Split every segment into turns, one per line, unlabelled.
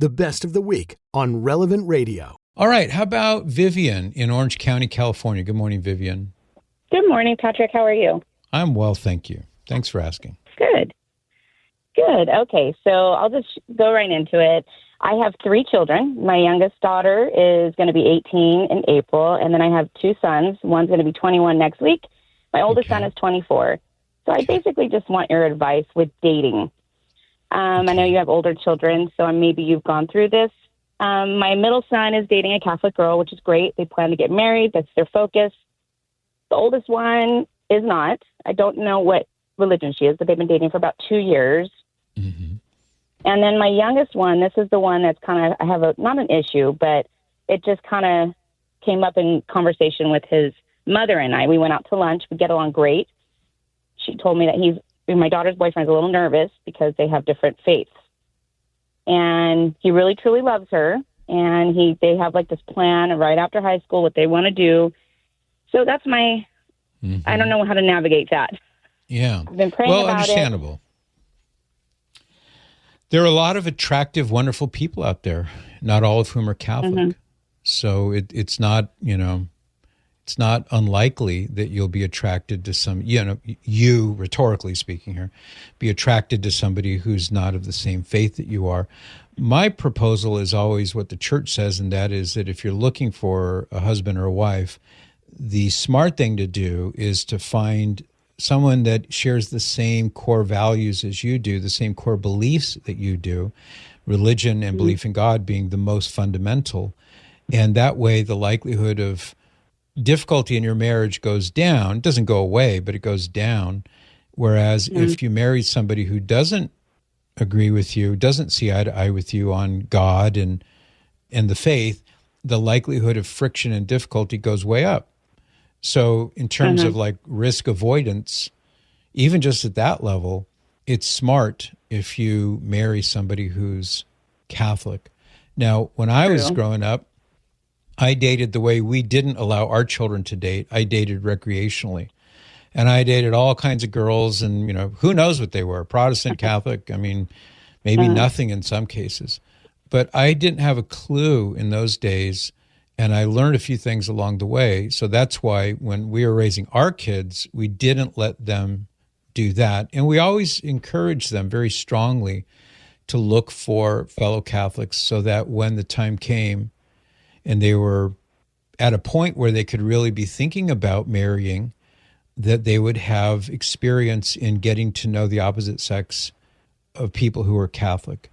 the best of the week on Relevant Radio.
All right. How about Vivian in Orange County, California? Good morning, Vivian.
Good morning, Patrick. How are you?
I'm well, thank you. Thanks for asking.
Good. Okay, so I'll just go right into it. I have 3 children. My youngest daughter is going to be 18 in April, and then I have 2 sons. One's going to be 21 next week. My oldest son is 24. So I basically just want your advice with dating. I know you have older children, so maybe you've gone through this. My middle son is dating a Catholic girl, which is great. They plan to get married. That's their focus. The oldest one is not. I don't know what religion she is, but they've been dating for about 2 years.
Mm-hmm.
And then my youngest one, this is the one that's kind of, I have not an issue, but it just kind of came up in conversation with his mother and I. We went out to lunch. We get along great. She told me that my daughter's boyfriend's a little nervous because they have different faiths. And he really, truly loves her. And they have like this plan right after high school, what they want to do. So that's I don't know how to navigate that.
Yeah.
I've been praying about
understandable. There are a lot of attractive, wonderful people out there, not all of whom are Catholic.
Mm-hmm.
So it's not, it's not unlikely that you'll be attracted to you, rhetorically speaking here, be attracted to somebody who's not of the same faith that you are. My proposal is always what the church says, and that is that if you're looking for a husband or a wife, the smart thing to do is to find someone that shares the same core values as you do, the same core beliefs that you do, religion and belief in God being the most fundamental. And that way, the likelihood of difficulty in your marriage goes down. It doesn't go away, but it goes down. Whereas if you marry somebody who doesn't agree with you, doesn't see eye to eye with you on God and the faith, the likelihood of friction and difficulty goes way up. So in terms of like risk avoidance, even just at that level, it's smart if you marry somebody who's Catholic. Now, when I was growing up, I dated the way we didn't allow our children to date. I dated recreationally. And I dated all kinds of girls and, who knows what they were, Protestant, Catholic, maybe nothing in some cases. But I didn't have a clue in those days. And I learned a few things along the way. So that's why when we were raising our kids, we didn't let them do that. And we always encouraged them very strongly to look for fellow Catholics so that when the time came and they were at a point where they could really be thinking about marrying, that they would have experience in getting to know the opposite sex of people who are Catholic.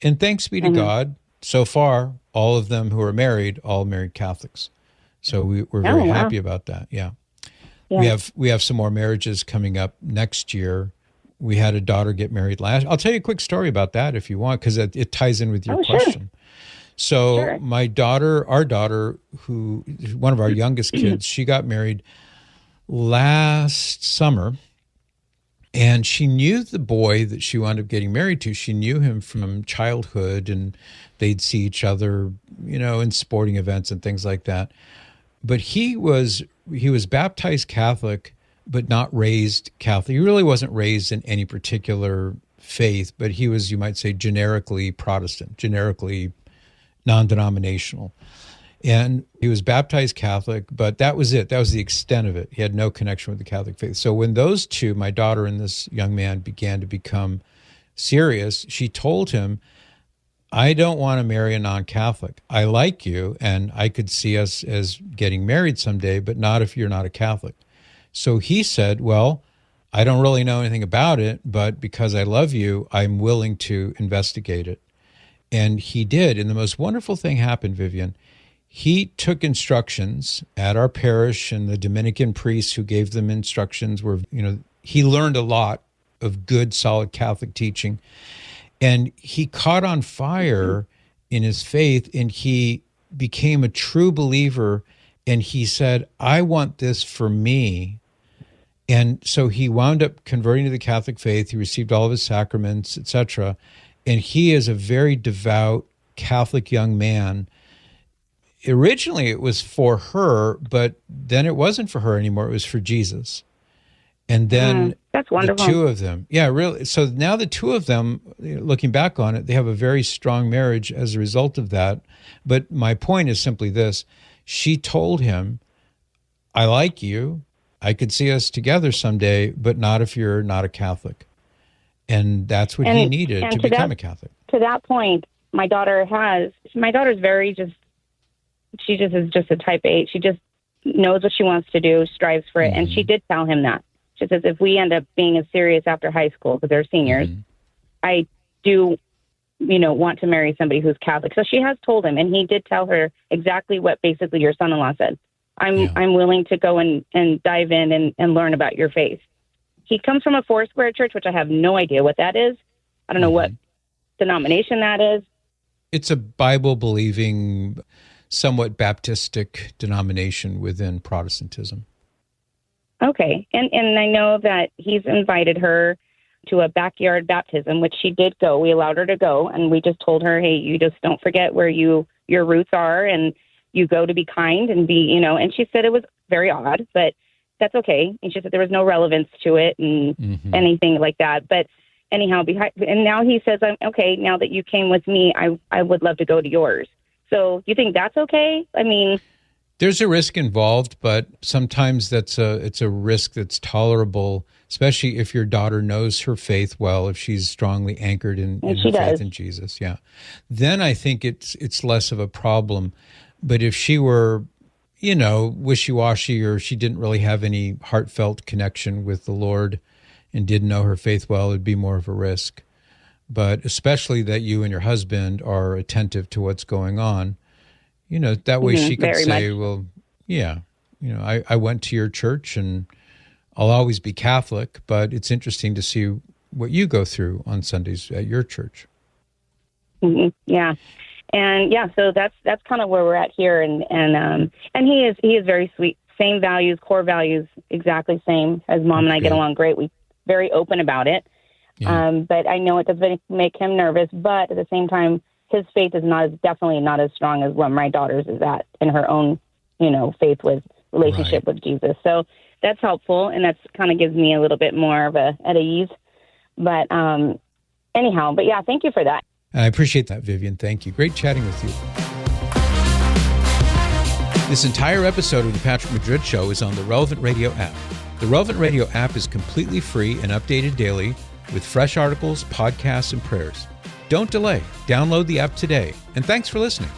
And thanks be to God, so far, all of them who are married, all married Catholics. So we're very happy about that. Yeah. We have some more marriages coming up next year. We had a daughter get married last. I'll tell you a quick story about that if you want, because it ties in with your question. So our daughter, one of our youngest kids, she got married last summer. And she knew the boy that she wound up getting married to. She knew him from childhood, and they'd see each other, in sporting events and things like that. But he was baptized Catholic, but not raised Catholic. He really wasn't raised in any particular faith, but he was, you might say, generically Protestant, generically non-denominational. And he was baptized Catholic, but that was it. That was the extent of it. He had no connection with the Catholic faith. So when those two, my daughter and this young man, began to become serious, she told him, I don't want to marry a non-Catholic. I like you, and I could see us as getting married someday, but not if you're not a Catholic. So he said, well, I don't really know anything about it, but because I love you, I'm willing to investigate it. And he did. And the most wonderful thing happened, Vivian. He took instructions at our parish, and the Dominican priests who gave them instructions were, he learned a lot of good, solid Catholic teaching. And he caught on fire in his faith, and he became a true believer. And he said, I want this for me. And so he wound up converting to the Catholic faith. He received all of his sacraments, etc. And he is a very devout Catholic young man. Originally, it was for her, but then it wasn't for her anymore. It was for Jesus. And then
that's wonderful.
The two of them, yeah, really. So now the two of them, looking back on it, they have a very strong marriage as a result of that. But my point is simply this. She told him, I like you. I could see us together someday, but not if you're not a Catholic. And that's what he needed to become a Catholic.
To that point, my daughter's very she is just a type 8. She just knows what she wants to do, strives for it. And she did tell him that. She says, if we end up being as serious after high school, because they're seniors, I do, want to marry somebody who's Catholic. So she has told him, and he did tell her exactly what basically your son-in-law said. I'm willing to go and dive in and learn about your faith. He comes from a Foursquare church, which I have no idea what that is. I don't know what denomination that is.
It's a Bible-believing, somewhat Baptistic denomination within Protestantism.
Okay. And I know that he's invited her to a backyard baptism, which she did go. We allowed her to go, and we just told her, hey, you just don't forget where your roots are, and you go to be kind and be, and she said it was very odd, but that's okay. And she said there was no relevance to it and anything like that. But anyhow, and now he says, okay, now that you came with me, I would love to go to yours. So you think that's okay? I mean,
there's a risk involved, but sometimes it's a risk that's tolerable, especially if your daughter knows her faith well, if she's strongly anchored in her faith in Jesus. Yeah. Then I think it's less of a problem. But if she were, wishy-washy, or she didn't really have any heartfelt connection with the Lord and didn't know her faith well, it'd be more of a risk. But especially that you and your husband are attentive to what's going on, that way she could say, well, yeah, I went to your church and I'll always be Catholic, but it's interesting to see what you go through on Sundays at your church.
Yeah. And so that's kind of where we're at here. And he is very sweet. Same values, core values, exactly same as Mom and I get along great. We're very open about it. Yeah. But I know it does make him nervous, but at the same time, his faith is definitely not as strong as what my daughter's is at in her own, faith with relationship with Jesus. So that's helpful. And that's kind of gives me a little bit more of at ease. But anyhow, thank you for that.
I appreciate that, Vivian. Thank you. Great chatting with you. This entire episode of the Patrick Madrid Show is on the Relevant Radio app. The Relevant Radio app is completely free and updated daily with fresh articles, podcasts, and prayers. Don't delay. Download the app today. And thanks for listening.